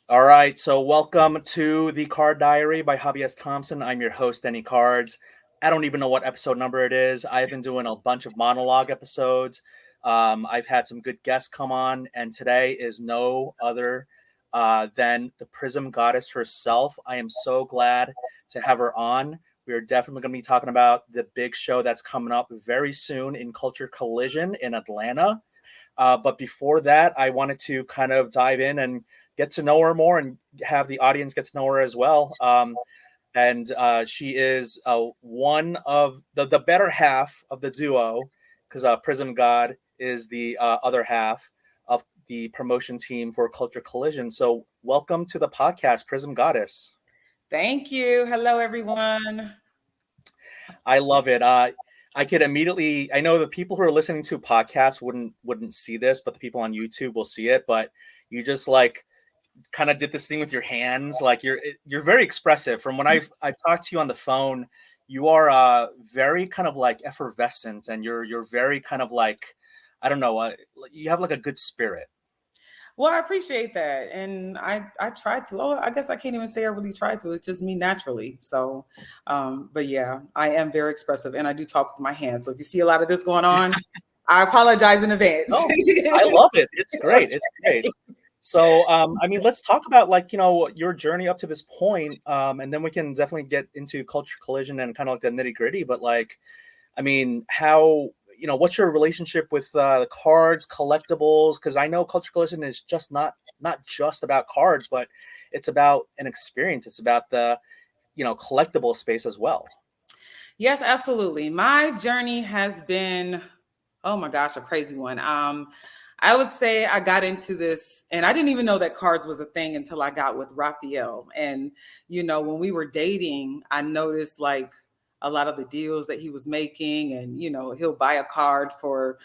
All right, so welcome to the Card Diary by Hobby S. Thompson. I'm your host, Any Cards. I don't even know what episode number it is. I've been doing a bunch of monologue episodes. I've had some good guests come on, and today is no other than the Prizm Gawdess herself. I am so glad to have her on. We are definitely going to be talking about the big show that's coming up very soon in Culture Collision in Atlanta. But before that, I wanted to kind of dive in and get to know her more and have the audience get to know her as well. And she is one of the better half of the duo because Prism God is the other half of the promotion team for Culture Collision. So welcome to the podcast, Prism Goddess. Thank you. Hello, everyone. I love it. I could immediately. I know the people who are listening to podcasts wouldn't see this, but the people on YouTube will see it. But you just like kind of did this thing with your hands, like you're very expressive. From when I talked to you on the phone, you are very kind of like effervescent, and you're very kind of like I don't know. You have like a good spirit. Well, I appreciate that. And I tried to. Oh, I guess I can't even say I really tried to. It's just me naturally. So, but yeah, I am very expressive and I do talk with my hands. So if you see a lot of this going on, I apologize in advance. Oh, I love it. It's great. It's great. So, I mean, let's talk about like, your journey up to this point, and then we can definitely get into Culture Collision and kind of like the nitty gritty. But like, I mean, what's your relationship with the cards, collectibles? Because I know Culture Collision is just not just about cards, but it's about an experience. It's about the, collectible space as well. Yes, absolutely. My journey has been, oh my gosh, a crazy one. I would say I got into this, and I didn't even know that cards was a thing until I got with Raphael. And, when we were dating, I noticed like a lot of the deals that he was making, and, he'll buy a card for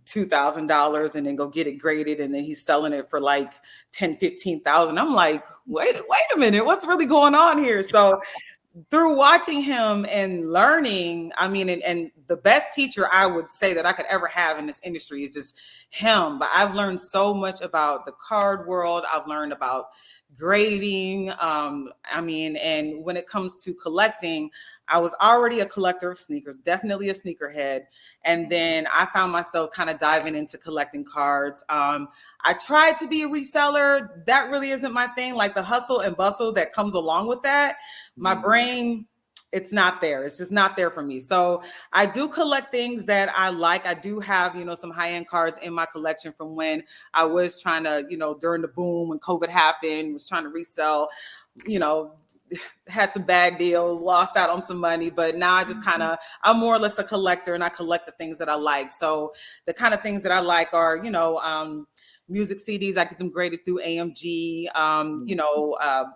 $2,000 and then go get it graded, and then he's selling it for like 10, 15,000. I'm like, wait a minute, what's really going on here? So through watching him and learning, I mean, and the best teacher I would say that I could ever have in this industry is just him. But I've learned so much about the card world. I've learned about grading. And when it comes to collecting, I was already a collector of sneakers, definitely a sneakerhead. And then I found myself kind of diving into collecting cards. I tried to be a reseller. That really isn't my thing. Like the hustle and bustle that comes along with that, my brain, it's not there. It's just not there for me. So I do collect things that I like. I do have, some high-end cards in my collection from when I was trying to, during the boom when COVID happened, was trying to resell, had some bad deals, lost out on some money, but now I just I'm more or less a collector, and I collect the things that I like. So the kind of things that I like are, music CDs. I get them graded through AMG,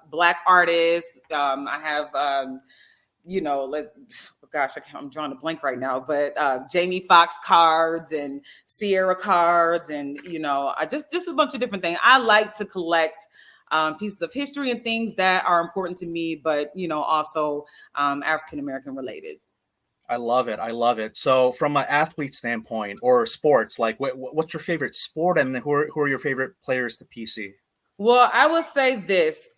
Black artists. I have, I'm drawing a blank right now, but Jamie Foxx cards and Sierra cards, and I just a bunch of different things. I like to collect pieces of history and things that are important to me, but also African American related. I love it. I love it. So, from an athlete standpoint or sports, like what's your favorite sport, and who are your favorite players to PC? Well, I will say this.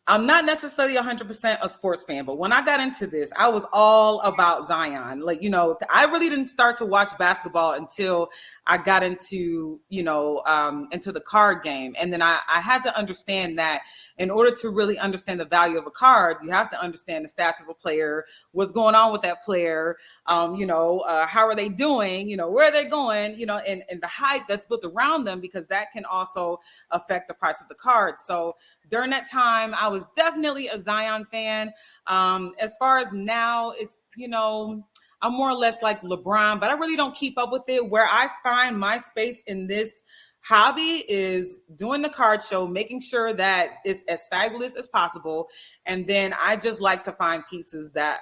I'm not necessarily 100% a sports fan, but when I got into this, I was all about Zion. Like, I really didn't start to watch basketball until I got into, into the card game. And then I had to understand that in order to really understand the value of a card, you have to understand the stats of a player, what's going on with that player, how are they doing, where are they going, and the hype that's built around them, because that can also affect the price of the card. So during that time, I was definitely a Zion fan. As far as now, it's, I'm more or less like LeBron, but I really don't keep up with it. Where I find my space in this hobby is doing the card show, making sure that it's as fabulous as possible. And then I just like to find pieces that,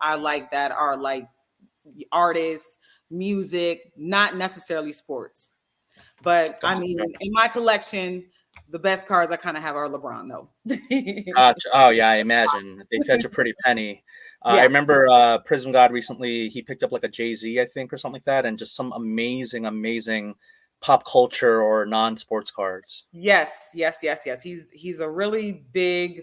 I like, that are like artists, music, not necessarily sports. But I mean, in my collection, the best cards I kind of have are LeBron, though. Gotcha. Oh yeah, I imagine they fetch a pretty penny. I remember Prizm God recently. He picked up like a Jay-Z, I think, or something like that, and just some amazing pop culture or non-sports cards. Yes, yes, yes, yes. He's a really big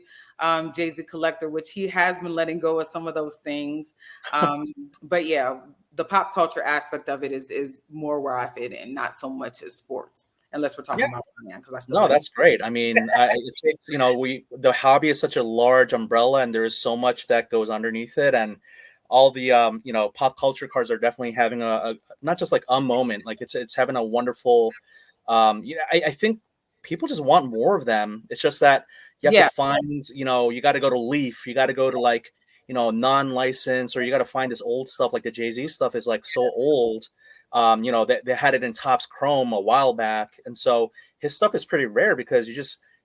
Jay-Z collector, which he has been letting go of some of those things. Um, but yeah, the pop culture aspect of it is more where I fit in, not so much as sports, unless we're Yeah. talking about finance, because I still No, like. that's great. I mean, it takes, the hobby is such a large umbrella and there is so much that goes underneath it. And all the, pop culture cards are definitely having not just like a moment, like it's having a wonderful, I think people just want more of them. It's just that you have to Yeah, find, you got to go to Leaf, you got to go to like, non-license, or you got to find this old stuff. Like the Jay-Z stuff is like so old. They had it in Topps Chrome a while back. And so his stuff is pretty rare because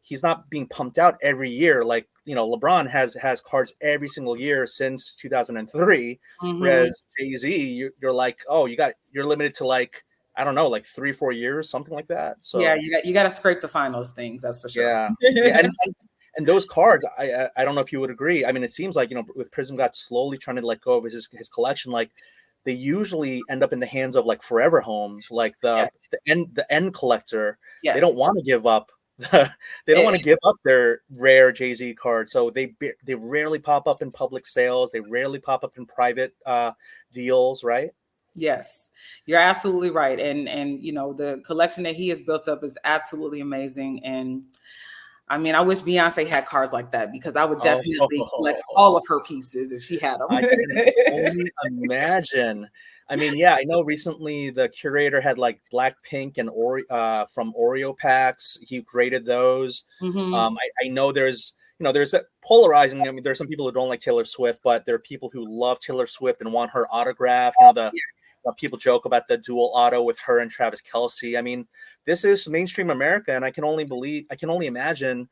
he's not being pumped out every year. Like, LeBron has cards every single year since 2003. hmm, Whereas Jay-Z, you're like, oh, you're limited to like, I don't know, like 3-4 years, something like that. yeah. So You got to scrape the finals things. That's for sure. yeah, yeah, and those cards, I don't know if you would agree. I mean, it seems like with Prizm got slowly trying to let go of his collection. Like they usually end up in the hands of like forever homes, like Yes, the end collector. They don't yes. want to give up. They don't want to give up their rare Jay-Z card, so they rarely pop up in public sales. They rarely pop up in private deals, right? Yes, you're absolutely right. And the collection that he has built up is absolutely amazing. And I mean, I wish Beyonce had cars like that, because I would Oh, definitely collect all of her pieces if she had them. I can only imagine. I mean, yeah, I know recently the curator had like Blackpink and from Oreo packs. He graded those. Hmm. I know there's that polarizing. I mean, there's some people who don't like Taylor Swift, but there are people who love Taylor Swift and want her autograph. People joke about the dual auto with her and Travis Kelce. I mean, this is mainstream America, and I can only imagine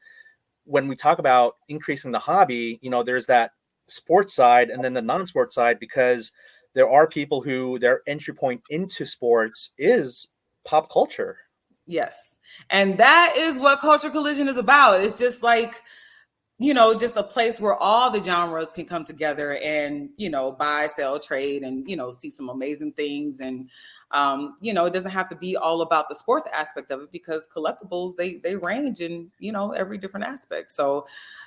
when we talk about increasing the hobby, there's that sports side and then the non-sports side, because there are people who their entry point into sports is pop culture. Yes, and that is what Culture Collision is about. It's just like, just a place where all the genres can come together and, buy, sell, trade, and, see some amazing things. And, it doesn't have to be all about the sports aspect of it, because collectibles, they range in, every different aspect. So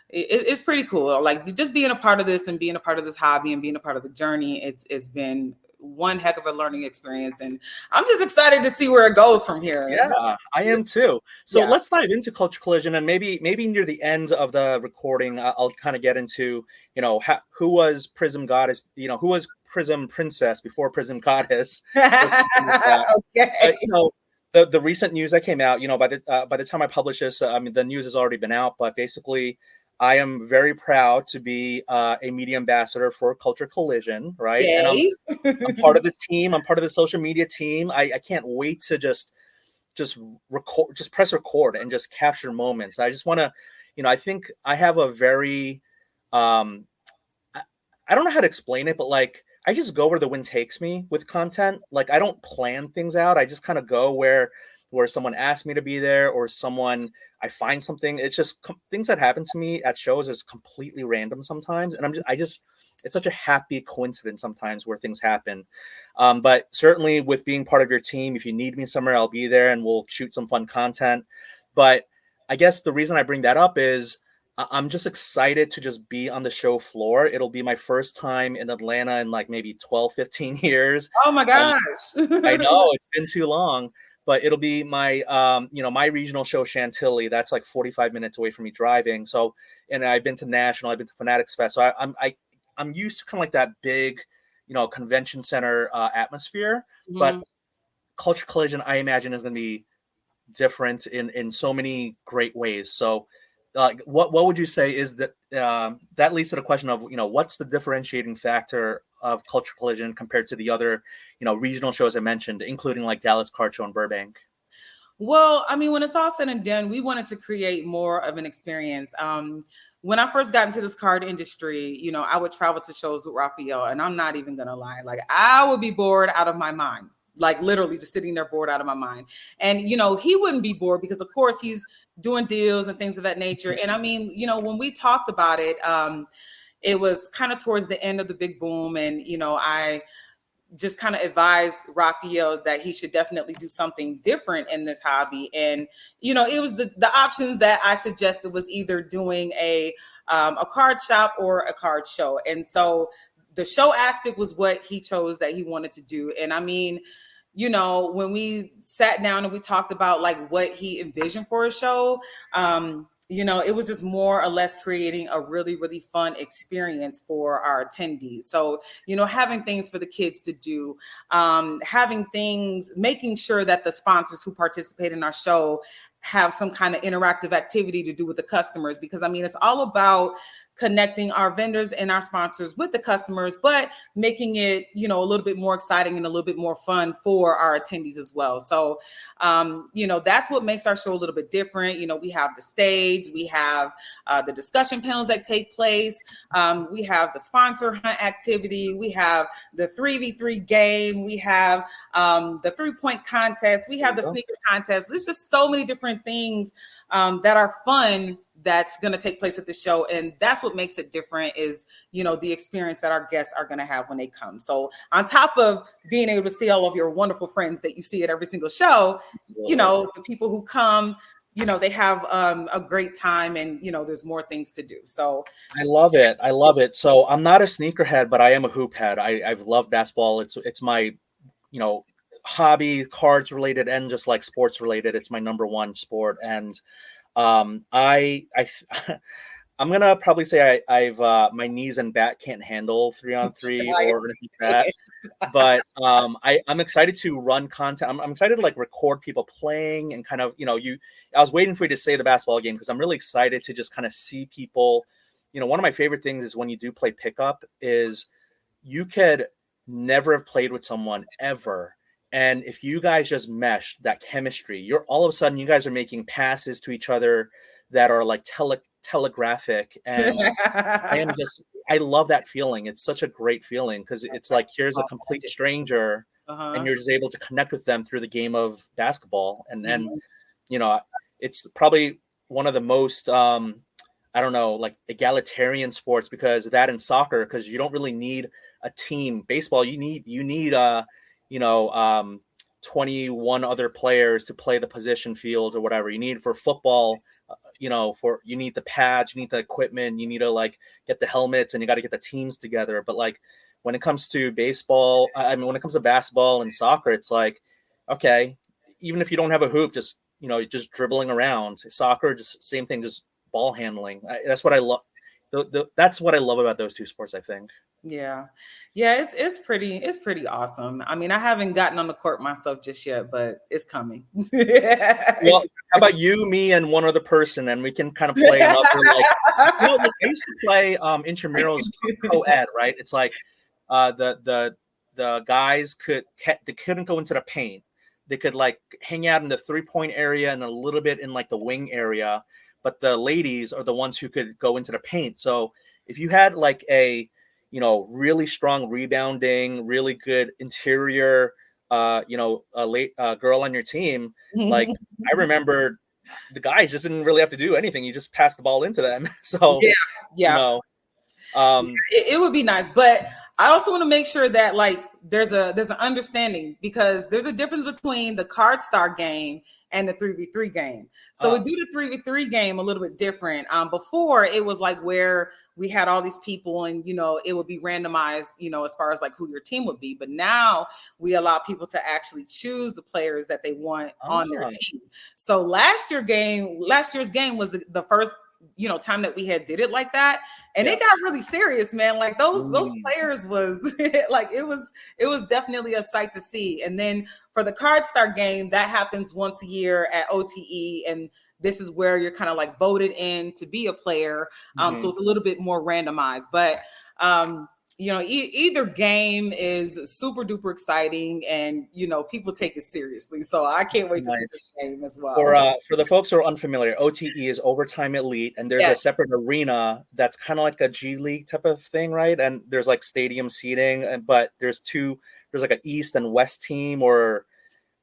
it's pretty cool. Like just being a part of this and being a part of this hobby and being a part of the journey, it's been one heck of a learning experience. And I'm just excited to see where it goes from here. Yeah, I am too. So Yeah. let's dive into Culture Collision, and maybe near the end of the recording, I'll kind of get into who was Prizm Goddess, who was Prizm Princess before Prizm Goddess. We'll start with that. Okay. The recent news that came out, by the time I publish this, I mean the news has already been out, but basically, I am very proud to be a media ambassador for Culture Collision, right? And Yay. I'm part of the team. I'm part of the social media team. I can't wait to just record, just press record and just capture moments. I just want to, I think I have a very, I don't know how to explain it, but like I just go where the wind takes me with content. Like I don't plan things out. I just kind of go where someone asks me to be there, or I find something. It's just things that happen to me at shows is completely random sometimes, and I just it's such a happy coincidence sometimes where things happen. But certainly with being part of your team, if you need me somewhere, I'll be there and we'll shoot some fun content. But I guess the reason I bring that up is I'm just excited to just be on the show floor. It'll be my first time in Atlanta in like maybe 12, 15 years. Oh my Um, I gosh. know it's been too long, but it'll be my, my regional show Chantilly. That's like 45 minutes away from me driving. So, and I've been to National, I've been to Fanatics Fest. So I'm used to kind of like that big, convention center atmosphere. But Mhm. Culture Collision, I imagine, is going to be different in so many great ways. So, what would you say is that that leads to the question of what's the differentiating factor of Culture Collision compared to the other regional shows I mentioned, including like Dallas Card Show in Burbank? Well, I mean, when it's all said and done, we wanted to create more of an experience. When I first got into this card industry, I would travel to shows with Raphael, and I'm not even gonna lie, like I would be bored out of my mind, like literally just sitting there bored out of my mind. And he wouldn't be bored because, of course, he's doing deals and things of that nature. And I mean, when we talked about it, it was kind of towards the end of the big boom, and I just kind of advised Raphael that he should definitely do something different in this hobby. And, you know, it was the options that I suggested was either doing a card shop or a card show. And so the show aspect was what he chose that he wanted to do. And I mean, you know, when we sat down and we talked about like what he envisioned for a show, you know, it was just more or less creating a really, really fun experience for our attendees. So, you know, having things for the kids to do, having things, making sure that the sponsors who participate in our show have some kind of interactive activity to do with the customers, because I mean, it's all about connecting our vendors and our sponsors with the customers, but making it, you know, a little bit more exciting and a little bit more fun for our attendees as well. So, you know, that's what makes our show a little bit different. You know, we have the stage, we have the discussion panels that take place. We have the sponsor hunt activity. We have the 3v3 game. We have the 3-point contest. We have the sneaker contest. There's just so many different things that are fun that's going to take place at the show. And that's what makes it different is, you know, the experience that our guests are going to have when they come. So on top of being able to see all of your wonderful friends that you see at every single show, you know, the people who come, you know, they have a great time, and, you know, there's more things to do. So I love it. I love it. So I'm not a sneakerhead, but I am a hoop head. I've loved basketball. It's my, you know, hobby, cards related and just like sports related. It's my number one sport. And I I'm gonna probably say I've my knees and back can't handle 3-on-3 or anything like that. But I'm excited to run content. I'm excited to like record people playing and kind of, you know, I was waiting for you to say the basketball game because I'm really excited to just kind of see people. You know, one of my favorite things is when you do play pickup is you could never have played with someone ever. And if you guys just mesh that chemistry, you're all of a sudden you guys are making passes to each other that are like telegraphic. And I love that feeling. It's such a great feeling because it's like here's a complete stranger and you're just able to connect with them through the game of basketball. And you know, it's probably one of the most I don't know, like egalitarian sports because of that in soccer, because you don't really need a team. Baseball, you need you know, 21 other players to play the position fields or whatever. You need for football, you know, you need the pads, you need the equipment, you need to like get the helmets, and you got to get the teams together. But like when it comes to baseball, I mean, when it comes to basketball and soccer, it's like, okay, even if you don't have a hoop, just, you know, just dribbling around. Soccer, just same thing, just ball handling. That's what I love. That's what I love about those two sports, I think. Yeah, it's pretty awesome. I mean, I haven't gotten on the court myself just yet, but it's coming. Well, how about you, me, and one other person, and we can kind of play another like, you know, like I used to play intramurals co-ed, right? It's like the guys they couldn't go into the paint. They could like hang out in the 3-point area and a little bit in like the wing area, but the ladies are the ones who could go into the paint. So if you had like a, you know, really strong rebounding, really good interior, you know, a girl on your team, like I remember the guys just didn't really have to do anything. You just passed the ball into them. So, yeah. You know, it would be nice, but I also want to make sure that like there's an understanding, because there's a difference between the card star game and the 3v3 game. So we do the 3v3 game a little bit different. Before it was like where we had all these people and, you know, it would be randomized, you know, as far as like who your team would be. But now we allow people to actually choose the players that they want on their team. So last year's game was the first, you know, time that we had did it like that, and it got really serious, man. Like those players was like it was definitely a sight to see. And then for the card star game, that happens once a year at OTE, and this is where you're kind of like voted in to be a player. So it's a little bit more randomized, but you know, either game is super duper exciting, and, you know, people take it seriously. So I can't wait to see this game as well. For the folks who are unfamiliar, OTE is Overtime Elite, and there's a separate arena that's kind of like a G League type of thing, right? And there's like stadium seating, but there's like an East and West team,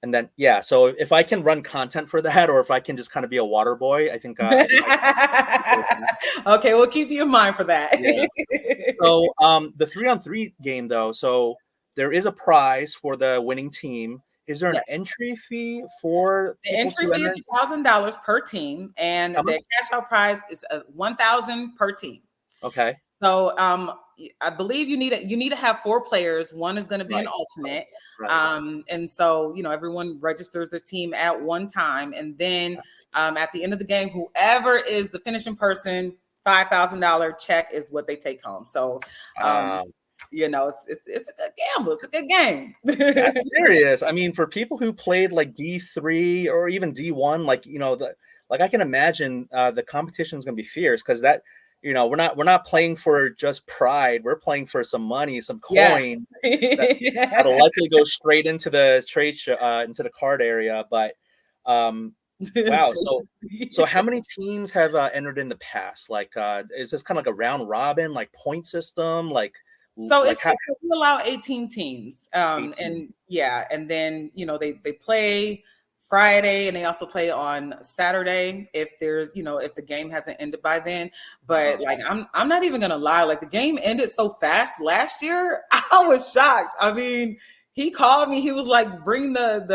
and then so if I can run content for that, or if I can just kind of be a water boy, I think okay, we'll keep you in mind for that. So the 3-on-3 game though, so there is a prize for the winning team. Is there an Yes. entry fee for The people entry to fee enter? is $1,000 per team, and How the much? cash out prize is $1,000 per team. Okay. So I believe you need to have 4 players. One is going to be an Right. alternate. Right. And so, everyone registers their team at one time. And then at the end of the game, whoever is the finishing person, $5,000 check is what they take home. So, it's a good gamble. It's a good game. That's serious. I mean, for people who played like D3 or even D1, like I can imagine the competition is going to be fierce because that, we're not playing for just pride. We're playing for some money, some Yes. coin that'll likely go straight into the trade show, into the card area. But wow, so how many teams have entered in the past? Like, is this kind of like a round robin, like point system, So like how we allow 18 teams. 18? And then they play Friday, and they also play on Saturday if there's if the game hasn't ended by then. But like I'm not even gonna lie, like the game ended so fast last year. I was shocked. I mean, he called me. He was like, "Bring the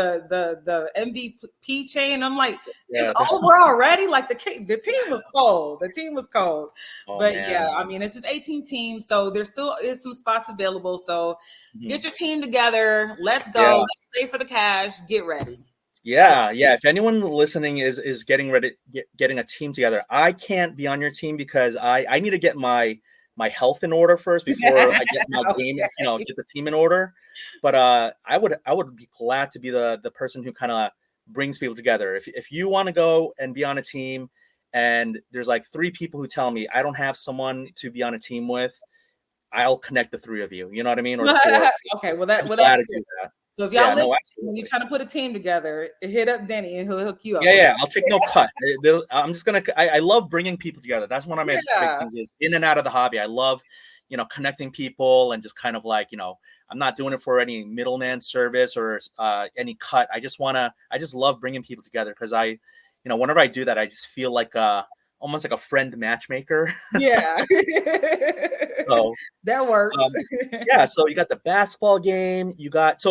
MVP chain." I'm like, "It's Yeah. over already." Like the team was cold. The team was cold. Oh But man. yeah, I mean, it's just 18 teams, so there still is some spots available. So Mhm. get your team together. Let's go. Yeah. Let's play for the cash. Get ready. Yeah, yeah. If anyone listening is getting ready, getting a team together, I can't be on your team because I need to get my health in order first before I get my game, Okay. get the team in order. But I would be glad to be the person who kind of brings people together. If you want to go and be on a team, and there's like 3 people who tell me I don't have someone to be on a team with, I'll connect the 3 of you. You know what I mean? Or the 4. Okay, I'd be glad that's to good. do that. So if Yeah, y'all no, listen, when absolutely. you're trying to put a team together, hit up Denny and he'll hook you up. Yeah, Okay. yeah. I'll take no cut. I'm just gonna. I love bringing people together. That's one of my big Yeah. things. Is in and out of the hobby. I love, connecting people and just kind of like, I'm not doing it for any middleman service or any cut. I just wanna. I just love bringing people together because whenever I do that, I just feel like almost like a friend matchmaker. Yeah. So That works. yeah, so you got the basketball game. You got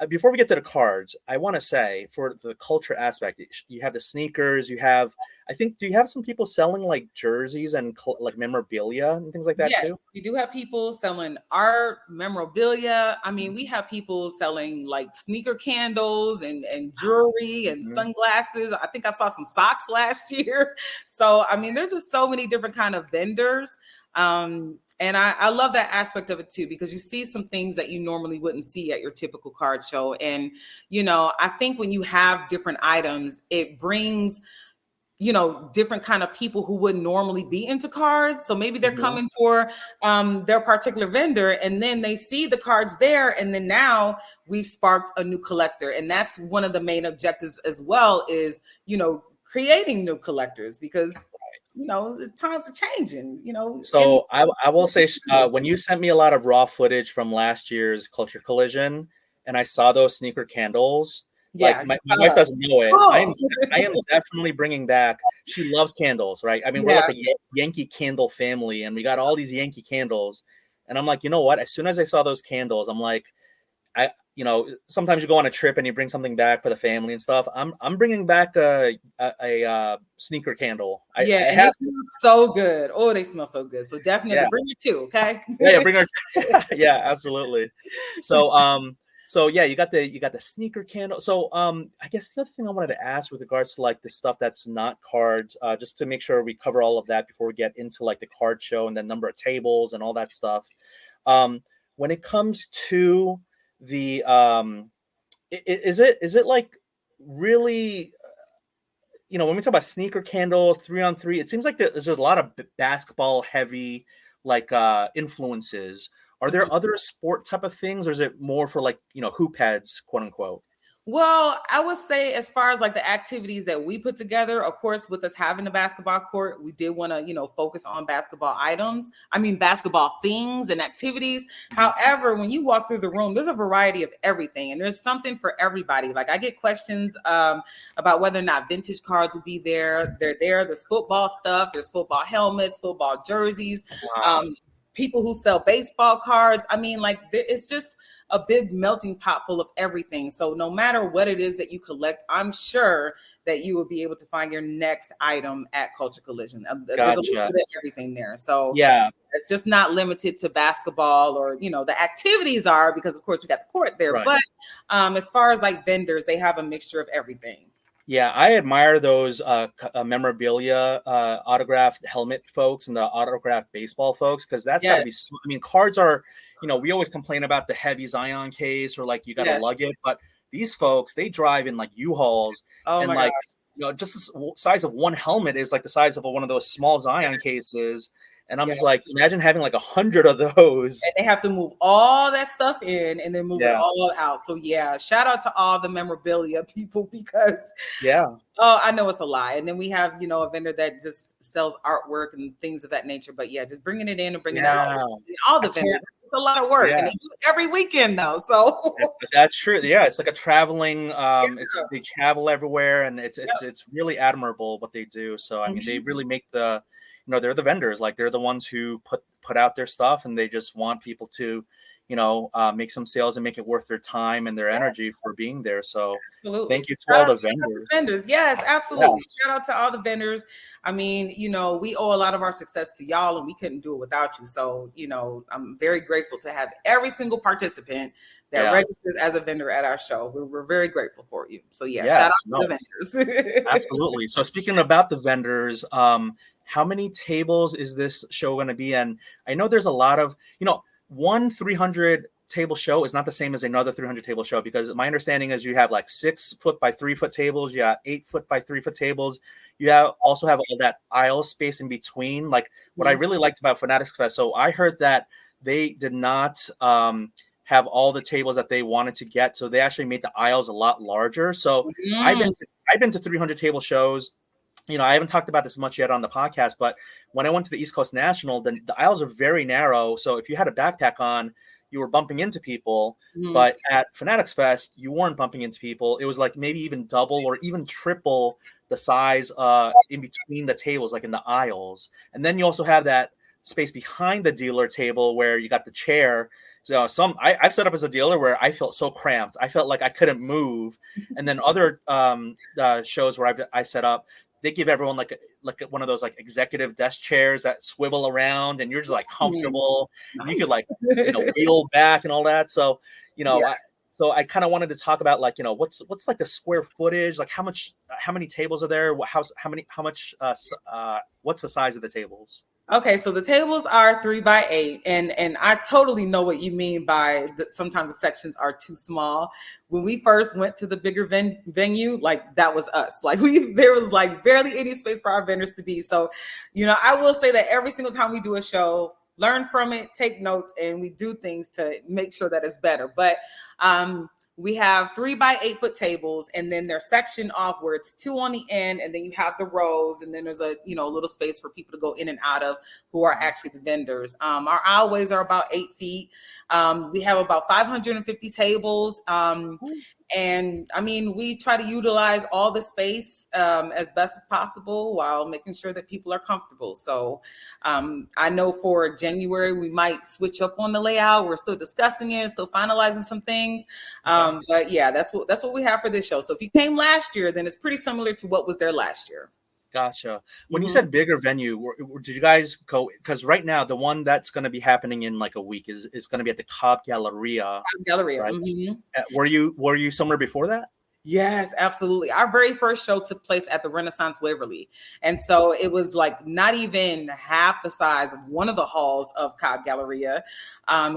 before we get to the cards, I want to say for the culture aspect, you have the sneakers. You have, I think, do you have some people selling like jerseys and like memorabilia and things like that Yes, too? we do have people selling art, memorabilia. I mean, we have people selling like sneaker candles and jewelry and Mhm. sunglasses. I think I saw some socks last year. So, I mean, there's just so many different kind of vendors. And I love that aspect of it too, because you see some things that you normally wouldn't see at your typical card show. And, I think when you have different items, it brings different kind of people who wouldn't normally be into cards. So maybe they're Mhm. coming for their particular vendor, and then they see the cards there, and then now we've sparked a new collector. And that's one of the main objectives as well, is creating new collectors, because the times are changing, and So I will say, when you sent me a lot of raw footage from last year's Culture Collision, and I saw those sneaker candles, like yeah, my wife doesn't know it. cool. I am definitely bringing back. She loves candles, right? I mean, we're Yeah. like a Yankee candle family, and we got all these Yankee candles. And I'm like, you know what? As soon as I saw those candles, I'm like, sometimes you go on a trip and you bring something back for the family and stuff. I'm bringing back a sneaker candle. I Yeah, and they have to. smell so good. Oh, they smell so good. So Yeah. definitely bring it too, okay? Yeah, yeah, bring our yeah, absolutely. So yeah, you got the sneaker candle. So I guess the other thing I wanted to ask with regards to like the stuff that's not cards, just to make sure we cover all of that before we get into like the card show and the number of tables and all that stuff. When it comes to the is it like really, when we talk about sneaker candle 3-on-3, it seems like there's a lot of basketball heavy like influences. Are there other sport type of things, or is it more for like hoop heads, quote unquote? Well, I would say, as far as like the activities that we put together, of course, with us having a basketball court, we did want to, focus on basketball items. I mean, basketball things and activities. However, when you walk through the room, there's a variety of everything, and there's something for everybody. Like I get questions about whether or not vintage cards will be there. They're there. There's football stuff. There's football helmets, football jerseys. Wow. people who sell baseball cards. I mean, like, it's just a big melting pot full of everything. So no matter what it is that you collect, I'm sure that you will be able to find your next item at Culture Collision. There's a little Gotcha. bit of everything there. So Yeah. it's just not limited to basketball, or, you know, the activities are, because of course we got the court there. Right. But as far as like vendors, they have a mixture of everything. Yeah, I admire those memorabilia, autographed helmet folks and the autographed baseball folks, because that's got to be. I mean, cards are, we always complain about the heavy Zion case, or like you got to lug it, but these folks, they drive in like U-Hauls, and like just the size of one helmet is like the size of one of those small Zion cases. And I'm just like, imagine having like 100 of those. And they have to move all that stuff in and then move it all out. So yeah, shout out to all the memorabilia people, because I know it's a lie. And then we have, a vendor that just sells artwork and things of that nature. But yeah, just bringing it in and bringing it out. All the vendors. It's a lot of work. And they do it every weekend though. So that's true. Yeah, it's like a traveling, they travel everywhere, and it's really admirable what they do. So I mean, they really make they're the vendors, like they're the ones who put out their stuff, and they just want people to, make some sales and make it worth their time and their energy for being there. So thank you to all the vendors. Yes, absolutely. Shout out to all the vendors. I mean, we owe a lot of our success to y'all, and we couldn't do it without you. So, I'm very grateful to have every single participant that registers as a vendor at our show. We're very grateful for you. So shout out to the vendors. Absolutely. So speaking about the vendors, how many tables is this show going to be? And I know there's a lot of, one 300 table show is not the same as another 300 table show, because my understanding is you have like 6 foot by 3 foot tables, you have 8 foot by 3 foot tables, you also have all that aisle space in between. Like what I really liked about Fanatics Fest, so I heard that they did not have all the tables that they wanted to get, so they actually made the aisles a lot larger. So I've been to 300 table shows. I haven't talked about this much yet on the podcast, but when I went to the East Coast National, the aisles are very narrow. So if you had a backpack on, you were bumping into people. But at Fanatics Fest, you weren't bumping into people. It was like maybe even double or even triple the size in between the tables, like in the aisles. And then you also have that space behind the dealer table where you got the chair. So I've set up as a dealer where I felt so cramped. I felt like I couldn't move. And then other shows where I set up, they give everyone like one of those like executive desk chairs that swivel around, and you're just like comfortable. Nice. You could like wheel back and all that. So so I kind of wanted to talk about like what's like the square footage, like how many tables are there, what's the size of the tables? Okay, so the tables are 3 by 8, and I totally know what you mean by sometimes the sections are too small. When we first went to the bigger venue, like that was us. Like there was like barely any space for our vendors to be. So, I will say that every single time we do a show, learn from it, take notes, and we do things to make sure that it's better. But we have 3 by 8 foot tables, and then they're sectioned off where it's 2 on the end, and then you have the rows, and then there's a little space for people to go in and out of who are actually the vendors. Our aisleways are about 8 feet. We have about 550 tables. And I mean, we try to utilize all the space as best as possible while making sure that people are comfortable. So I know for January, we might switch up on the layout. We're still discussing it, still finalizing some things. But yeah, that's what we have for this show. So if you came last year, then it's pretty similar to what was there last year. Gotcha. When you said bigger venue, did you guys go? Because right now, the one that's going to be happening in like a week is going to be at the Cobb Galleria. Galleria. Right? Were you somewhere before that? Yes, absolutely. Our very first show took place at the Renaissance Waverly. And so it was like not even half the size of one of the halls of Cobb Galleria.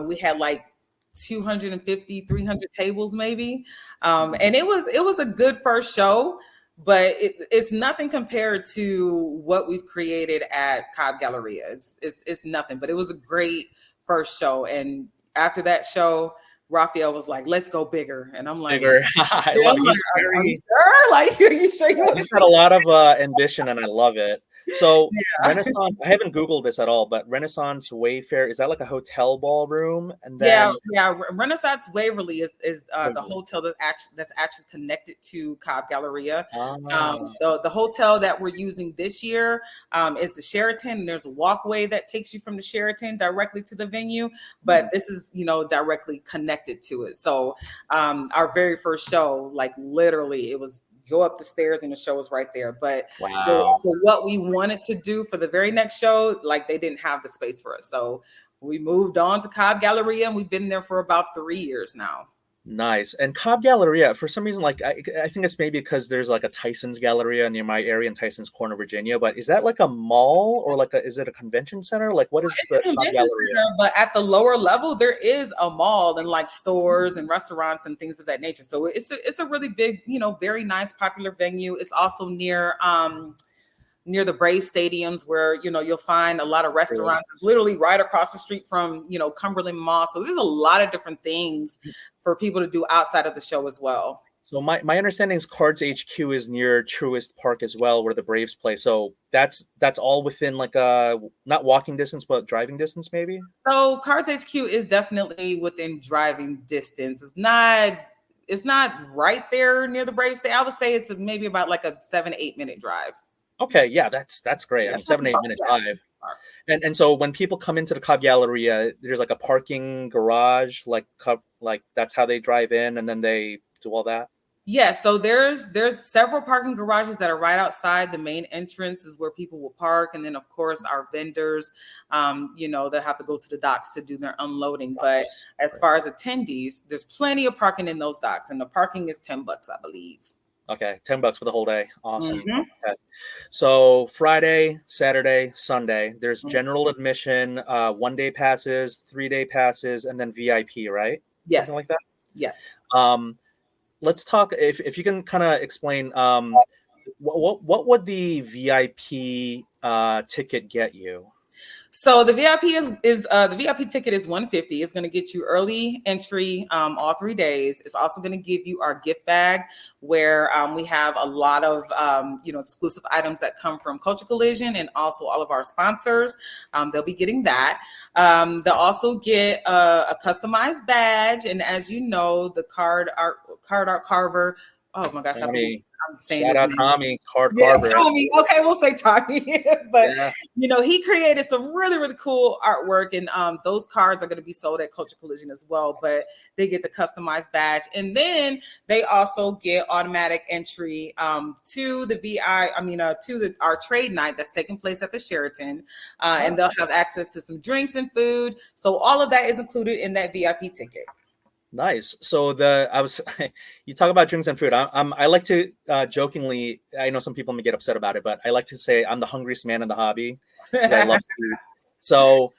We had like 250, 300 tables maybe. And it was a good first show. But it's nothing compared to what we've created at Cobb Galleria. It's nothing, but it was a great first show. And after that show, Raphael was like, "Let's go bigger." And I'm like, "Bigger." I love it. Are you sure? Like, are you sure? He's got a lot of ambition, and I love it. So Yeah. Renaissance, I haven't Googled this at all, but Renaissance Wayfair, is that like a hotel ballroom? And Yeah, then yeah. Renaissance Waverly is the hotel that's actually connected to Cobb Galleria. ah, The hotel that we're using this year is the Sheraton, and there's a walkway that takes you from the Sheraton directly to the venue. But this is directly connected to it. So our very first show, like literally, it was go up the stairs and the show was right there. But wow. for what we wanted to do for the very next show, like they didn't have the space for us. So we moved on to Cobb Galleria, and we've been there for about 3 years now. Nice. And Cobb Galleria, for some reason, like I think it's maybe because there's like a Tyson's Galleria near my area in Tyson's Corner, Virginia. But is that like a mall or like is it a convention center? Like what is It's a the Cobb convention Galleria? center, but at the lower level, there is a mall and like stores and restaurants and things of that nature. So it's a really big, very nice, popular venue. It's also near the Brave stadiums where you'll find a lot of Really? restaurants. It's literally right across the street from Cumberland Mall. So there's a lot of different things for people to do outside of the show as well. So my understanding is Cards HQ is near Truist Park as well, where the Braves play. So that's all within like a not walking distance, but driving distance, maybe. So Cards HQ is definitely within driving distance. It's not right there near the Brave State. I would say it's maybe about like a 7-8 minute drive. Okay, yeah, that's great. I Yeah, mean, it's not 7 8 minute far. drive. And so when people come into the Cobb Galleria, there's like a parking garage, like that's how they drive in, and then they do all that. Yeah, so there's several parking garages that are right outside the main entrance is where people will park, and then of course our vendors, they'll have to go to the docks to do their unloading. But Nice. as far as attendees, there's plenty of parking in those docks, and the parking is $10, I believe. Okay, $10 for the whole day. Awesome. Mhm. Okay. So Friday, Saturday, Sunday, there's Mhm. general admission, 1 day passes, 3 day passes, and then VIP, right? Something like Yes, that. yes. Um, let's talk if you can kind of explain what would the VIP ticket get you? So the VIP ticket is 150. It's going to get you early entry all 3 days. It's also going to give you our gift bag where we have a lot of exclusive items that come from Culture Collision and also all of our sponsors. They'll be getting that. They'll also get a customized badge, and as you know, the card art carver. Oh my gosh, I believe Tommy, I'm saying shout his out name. Tommy, Card Yeah, Carver. Tommy. Okay, we'll say Tommy. But Yeah, he created some really, really cool artwork, and those cards are going to be sold at Culture Collision as well. But they get the customized badge, and then they also get automatic entry to the our trade night that's taking place at the Sheraton, and they'll have access to some drinks and food. So all of that is included in that VIP ticket. nice. So you talk about drinks and food. I like to jokingly. I know some people may get upset about it, but I like to say I'm the hungriest man in the hobby because I love food. So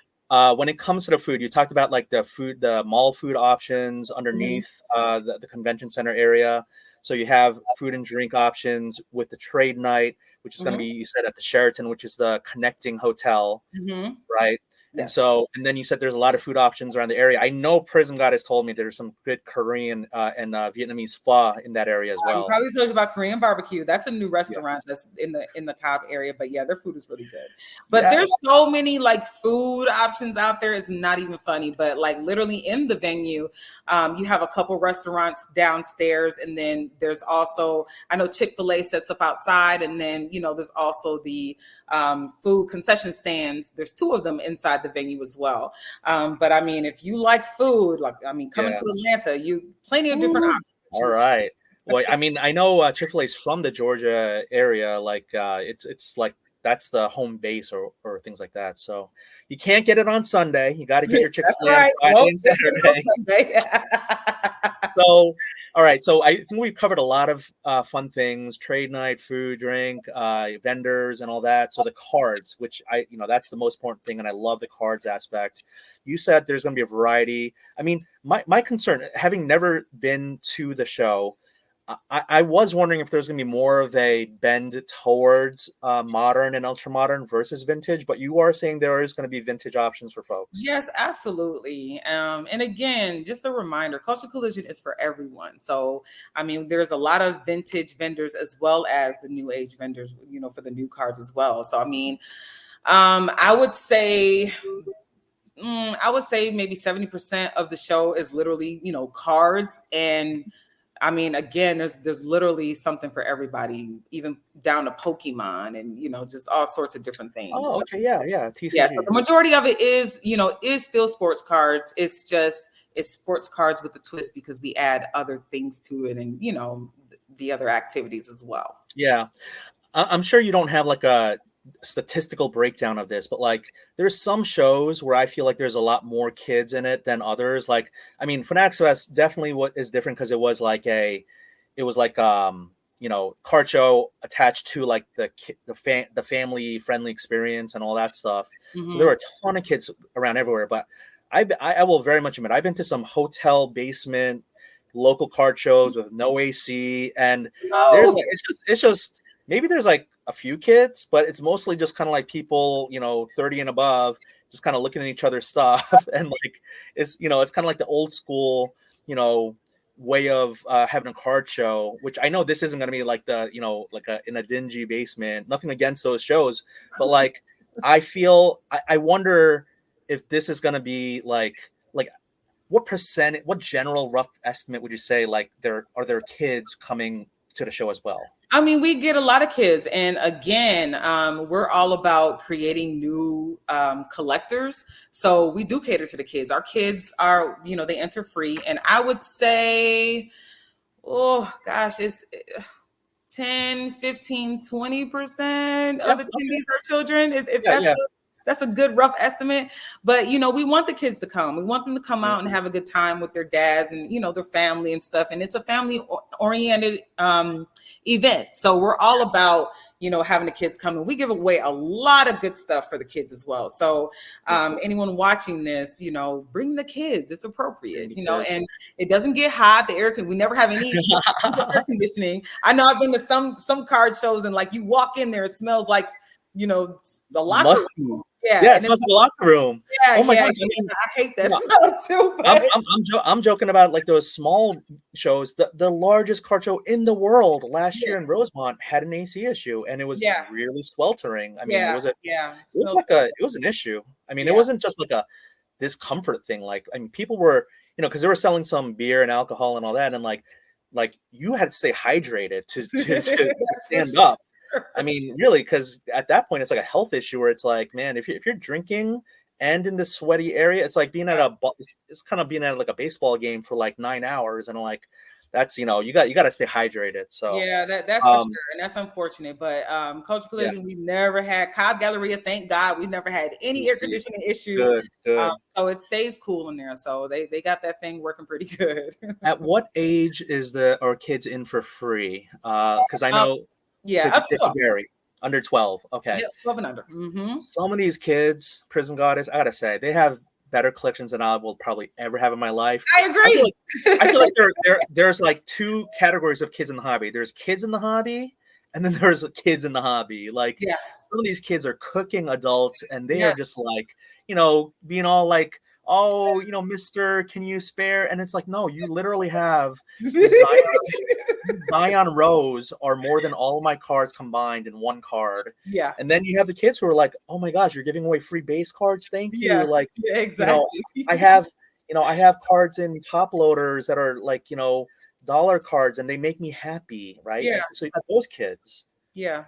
when it comes to the food, you talked about like the mall food options Mhm, underneath the convention center area. So you have food and drink options with the trade night, which is going to be, mhm, you said, at the Sheraton, which is the connecting hotel, mhm. right? Yes. And then you said there's a lot of food options around the area. I know Prizm Gawdess told me there's some good Korean and Vietnamese pho in that area as He well. probably told you about Korean barbecue. That's a new Yeah. restaurant that's in the Cobb area. But yeah, their food is really good. But there's Yes. so many like food options out there. It's not even funny. But like literally in the venue, you have a couple restaurants downstairs, and then there's also I know Chick-fil-A sets up outside, and then there's also the food concession stands. There's two of them inside the venue as well. But I mean, if you like food, coming to Yes. Atlanta, you plenty of different Woo. options to All choose from. right. Well, I mean, I know Chick-fil-A is from the Georgia area. Like, it's like that's the home base or things like that. So you can't get it on Sunday. You got to get your That's Chick-fil-A on right. Friday Won't and get it on Saturday. Sunday. So, all right. So I think we've covered a lot of fun things: trade night, food, drink, vendors, and all that. So the cards, which that's the most important thing, and I love the cards aspect. You said there's going to be a variety. I mean, my concern, having never been to the show, I was wondering if there's going to be more of a bend towards modern and ultra modern versus vintage, but you are saying there is going to be vintage options for folks. Yes, absolutely. And again, just a reminder, Culture Collision is for everyone. So, I mean, there's a lot of vintage vendors as well as the new age vendors, for the new cards as well. So, I mean, I would say maybe 70% of the show is literally, cards. And I mean, again, there's literally something for everybody, even down to Pokemon and, just all sorts of different things. Oh, So, okay, yeah, yeah, so TCG. the majority of it is still sports cards. It's sports cards with a twist because we add other things to it and, the other activities as well. Yeah, I'm sure you don't have like a statistical breakdown of this, but like there's some shows where I feel like there's a lot more kids in it than others. Like, I mean, Fanatics Fest definitely what is different because it was like card show attached to like the family friendly experience and all that stuff. So there Mm-hmm. were a ton of kids around everywhere. But I will very much admit I've been to some hotel basement local card shows with no AC, and there's No. like it's just maybe there's like a few kids, but it's mostly just kind of like people 30 and above just kind of looking at each other's stuff and like it's kind of like the old school you know way of having a card show, which I know this isn't going to be like the like in a dingy basement, nothing against those shows, but like I wonder if this is going to be like what general rough estimate would you say like there kids coming to the show as well? I mean, we get a lot of kids, and again, we're all about creating new collectors. So we do cater to the kids. Our kids are, they enter free, and I would say, oh gosh, it's 10, 15, 20% Yeah. of Okay. attendees are children. If Yeah. Yeah. that's a good rough estimate. But we want the kids to come. We want them to come out and Mhm. have a good time with their dads and their family and stuff. And it's a family oriented event. So we're all about having the kids come, and we give away a lot of good stuff for the kids as well. So anyone watching this, bring the kids. It's appropriate, and it doesn't get hot. We never have any air conditioning. I know I've been to some card shows and like you walk in there, it smells like the locker Musty. room. Yeah, Yeah, it and it's smells like a locker room. yeah, Oh my yeah, gosh! I yeah. mean, I hate that you know, smell too. But I'm joking about like those small shows. The largest card show in the world last yeah, year in Rosemont had an AC issue, and it was yeah, really sweltering. I mean, yeah, yeah. it was Smells. like it was an issue. I mean, it Yeah, wasn't just like a discomfort thing. Like, I mean, people were, because they were selling some beer and alcohol and all that, and like you had to stay hydrated to that's for stand up. sure. I mean, really, because at that point, it's like a health issue where it's like, man, if you're drinking and in this sweaty area, it's like being at it's kind of being at like a baseball game for like 9 hours, and like that's you got to stay hydrated. So, Yeah, that's for sure, um, and that's unfortunate. But Culture yeah, Collision, we never had Cobb Galleria. Thank God, we never had any air easy. conditioning issues. Good, good. So it stays cool in there. So they got that thing working pretty good. At what age are kids in for free? Because I um, know yeah, they up to could 12. vary. Under 12, okay. Yep, 12 and under. Mm-hmm. Some of these kids, Prizm Gawdess, I gotta say, they have better collections than I will probably ever have in my life. I I feel agree. like there's like two categories of kids in the hobby. There's kids in the hobby, and then there's kids in the hobby. Like Yeah. some of these kids are cooking adults, and they are Yes. just like, being all like, oh, Mister, can you spare? And it's like, no, you literally have the Zion rows are more than all of my cards combined in one card. Yeah. And then you have the kids who are like, "Oh my gosh, you're giving away free base cards. Thank you." Yeah. Like, Yeah. you know, Exactly. I have, I have cards in top loaders that are like, dollar cards, and they make me happy, right? Yeah. So you got those kids. Yeah.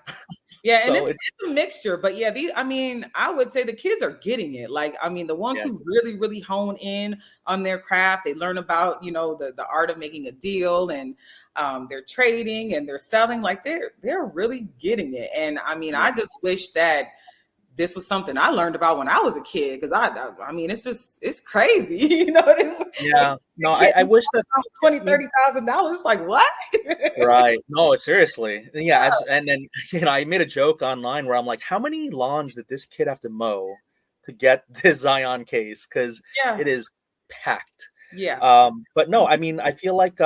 Yeah, and So it's, it's it's a mixture, but yeah, I mean, I would say the kids are getting it. Like, I mean, the ones yeah, who really, really hone in on their craft, they learn about, the art of making a deal, and they're trading and they're selling. Like, they're really getting it. And I mean, yeah, I just wish that this was something I learned about when I was a kid, because I mean, it's crazy, yeah. No, a kid I wish that. $20, I mean, $30,000. Like, what? right. No, seriously. Yeah. And then, I made a joke online where I'm like, how many lawns did this kid have to mow to get this Zion case? Because Yeah. it is packed. Yeah. But no, I mean, I feel like,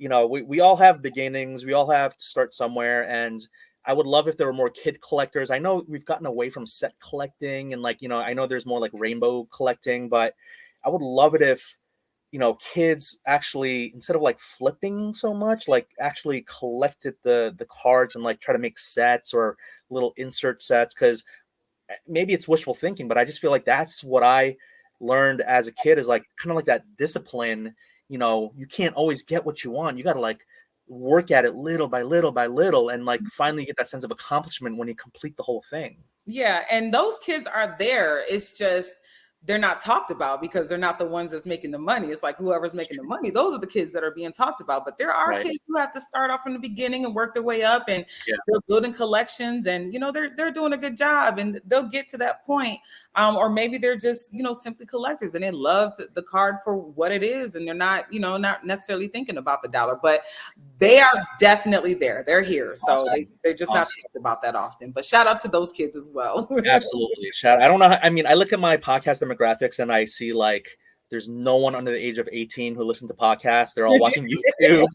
we all have beginnings. We all have to start somewhere. And I would love if there were more kid collectors. I know we've gotten away from set collecting and I know there's more like rainbow collecting, but I would love it if, kids actually, instead of like flipping so much, like actually collected the cards and like try to make sets or little insert sets. Cause maybe it's wishful thinking, but I just feel like that's what I learned as a kid is like kind of like that discipline. You can't always get what you want. You got to like work at it little by little by little and like finally get that sense of accomplishment when you complete the whole thing. Yeah, and those kids are there. It's just they're not talked about because they're not the ones that's making the money. It's like whoever's making the money, those are the kids that are being talked about. But there are Right. kids who have to start off from the beginning and work their way up, and they're building collections, and they're doing a good job, and they'll get to that point. Or maybe they're just simply collectors and they love the card for what it is, and they're not necessarily thinking about the dollar, but they are definitely there. They're here, so Awesome. they're just not talked about that often. But shout out to those kids as well. Absolutely. I don't know. I mean, I look at my podcast demographics and I see like there's no one under the age of 18 who listen to podcasts. They're all watching YouTube.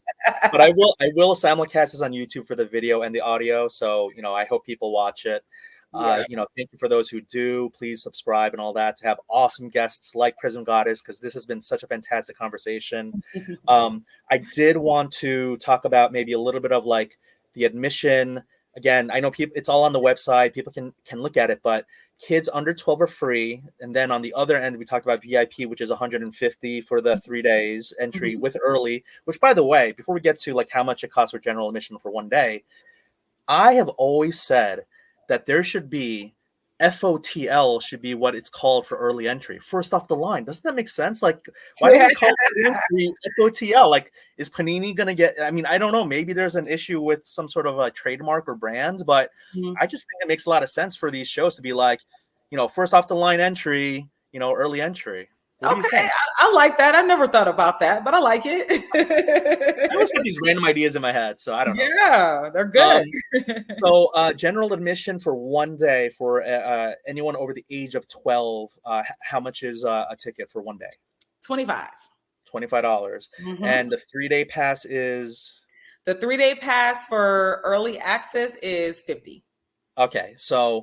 But I will simulcast this on YouTube for the video and the audio. So, I hope people watch it. Thank you for those who do. Please subscribe and all that to have awesome guests like Prizm Gawdess, because this has been such a fantastic conversation. I did want to talk about maybe a little bit of like the admission. Again, I know it's all on the website. People can look at it, but kids under 12 are free. And then on the other end, we talked about VIP, which is $150 for the 3 days entry with early, which by the way, before we get to like how much it costs for general admission for 1 day, I have always said that there should be FOTL should be what it's called for early entry. First off the line. Doesn't that make sense? Like, why do they call it FOTL? Like, is Panini going to get, I mean, I don't know. Maybe there's an issue with some sort of a trademark or brand, but I just think it makes a lot of sense for these shows to be like, first off the line entry, early entry. Okay, I like that. I never thought about that, but I like it. I always get these random ideas in my head, so I don't know. Yeah, they're good. So general admission for 1 day for anyone over the age of 12, how much is a ticket for 1 day? $25. $25. And the 3-day pass is? The 3-day pass for early access is $50. Okay, so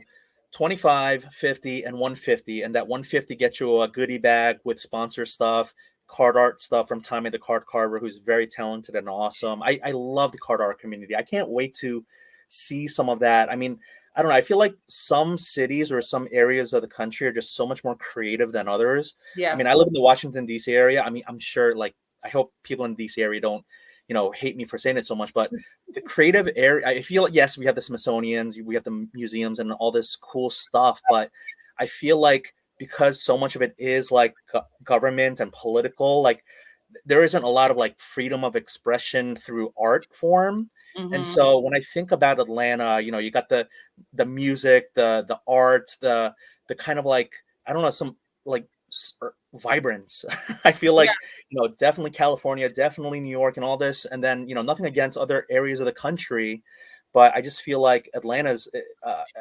25, 50, and 150, and that 150 gets you a goodie bag with sponsor stuff, card art stuff from Tommy the Card Carver, who's very talented and awesome. I love the card art community. I can't wait to see some of that. I mean, I don't know. I feel like some cities or some areas of the country are just so much more creative than others. Yeah. I mean, I live in the Washington, D.C. area. I mean, I'm sure, like, I hope people in the D.C. area don't, hate me for saying it so much, but the creative area, I feel like, yes, we have the Smithsonian's, we have the museums and all this cool stuff, but I feel like because so much of it is like government and political, like there isn't a lot of like freedom of expression through art form. And so when I think about Atlanta, you got the music, the art, the kind of like, I don't know, some like vibrance. I feel like, definitely California, definitely New York and all this. And then, nothing against other areas of the country, but I just feel like Atlanta's,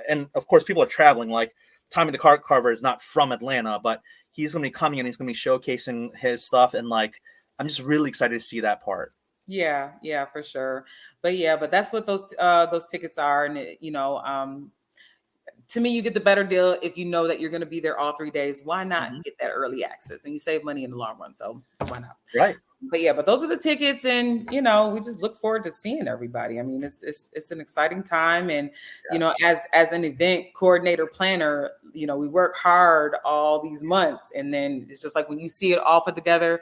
and of course people are traveling, like Tommy the Card Carver is not from Atlanta, but he's going to be coming and he's going to be showcasing his stuff. And like, I'm just really excited to see that part. Yeah, for sure. But that's what those tickets are. And to me, you get the better deal if you know that you're going to be there all 3 days. Why not get that early access? And you save money in the long run. So why not? Right. But those are the tickets, and we just look forward to seeing everybody. I mean, it's an exciting time, and as an event coordinator planner, we work hard all these months, and then it's just like when you see it all put together.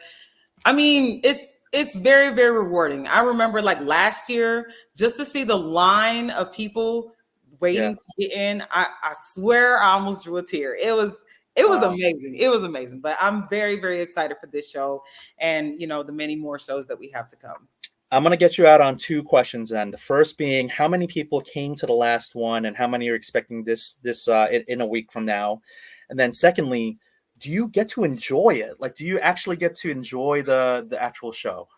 I mean, it's very, very rewarding. I remember like last year, just to see the line of people waiting to get in. I swear I almost drew a tear. It was amazing. It was amazing. But I'm very, very excited for this show and, the many more shows that we have to come. I'm going to get you out on 2 questions then. The first being, how many people came to the last one and how many are expecting this in a week from now? And then secondly, do you get to enjoy it? Like, do you actually get to enjoy the actual show?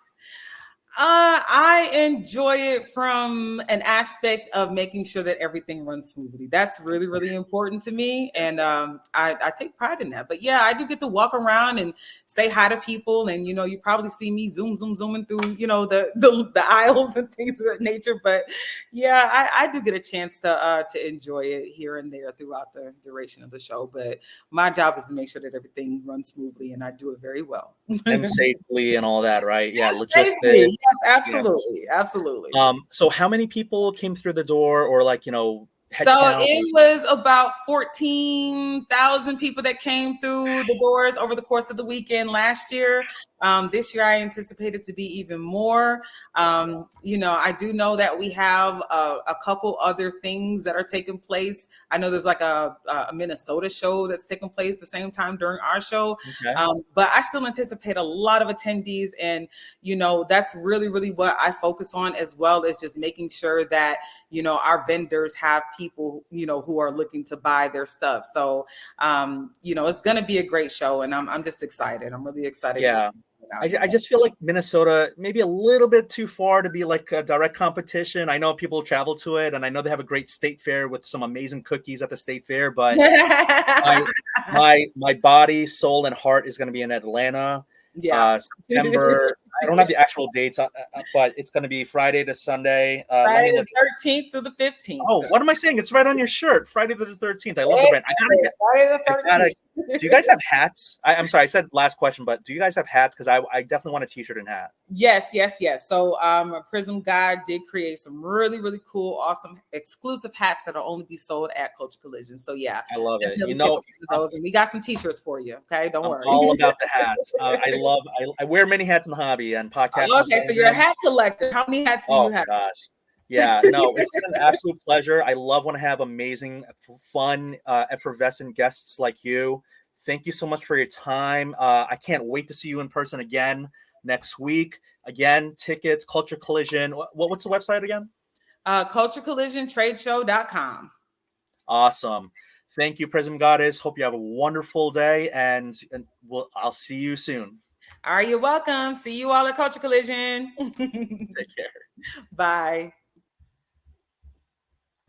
I enjoy it from an aspect of making sure that everything runs smoothly. That's really, really important to me. And I take pride in that. But yeah, I do get to walk around and say hi to people. And, you probably see me zooming through, the aisles and things of that nature. But yeah, I do get a chance to enjoy it here and there throughout the duration of the show. But my job is to make sure that everything runs smoothly, and I do it very well. And safely and all that, right? Yeah, Yes, logistics. safely. Yes, Yeah. absolutely. So how many people came through the door, or like, head So count? it was about 14,000 people that came through the doors over the course of the weekend last year. This year, I anticipated to be even more. I do know that we have a couple other things that are taking place. I know there's like a Minnesota show that's taking place the same time during our show. Okay. But I still anticipate a lot of attendees. And, that's really, really what I focus on, as well as just making sure that, our vendors have people, who are looking to buy their stuff. So, it's going to be a great show, and I'm just excited. I'm really excited. Yeah. I just feel like Minnesota maybe a little bit too far to be like a direct competition. I know people travel to it, and I know they have a great state fair with some amazing cookies at the state fair, but my body, soul, and heart is going to be in Atlanta. Yeah. September. I don't have the actual dates, but it's going to be Friday to Sunday. Let me Friday look. the 13th through the 15th. Oh, what am I saying? It's right on your shirt. Friday the 13th. I love the brand. Friday the 13th. Do you guys have hats? I'm sorry, I said last question, but do you guys have hats? Because I definitely want a t-shirt and hat. Yes. So Prizm Guy did create some really, really cool, awesome, exclusive hats that'll only be sold at Culture Collision. So yeah, I love it. those, and we got some t-shirts for you. Okay, don't worry. All about the hats. I wear many hats in the hobby and podcasts. Okay, so you're a hat collector. How many hats do you have? Oh gosh. Yeah, no, it's been an absolute pleasure. I love when I have amazing, fun, effervescent guests like you. Thank you so much for your time. I can't wait to see you in person again next week. Again, tickets, Culture Collision. What's the website again? CultureCollisionTradeShow.com. Awesome. Thank you, Prizm Gawdess. Hope you have a wonderful day, and I'll see you soon. All right, you're welcome. See you all at Culture Collision. Take care. Bye.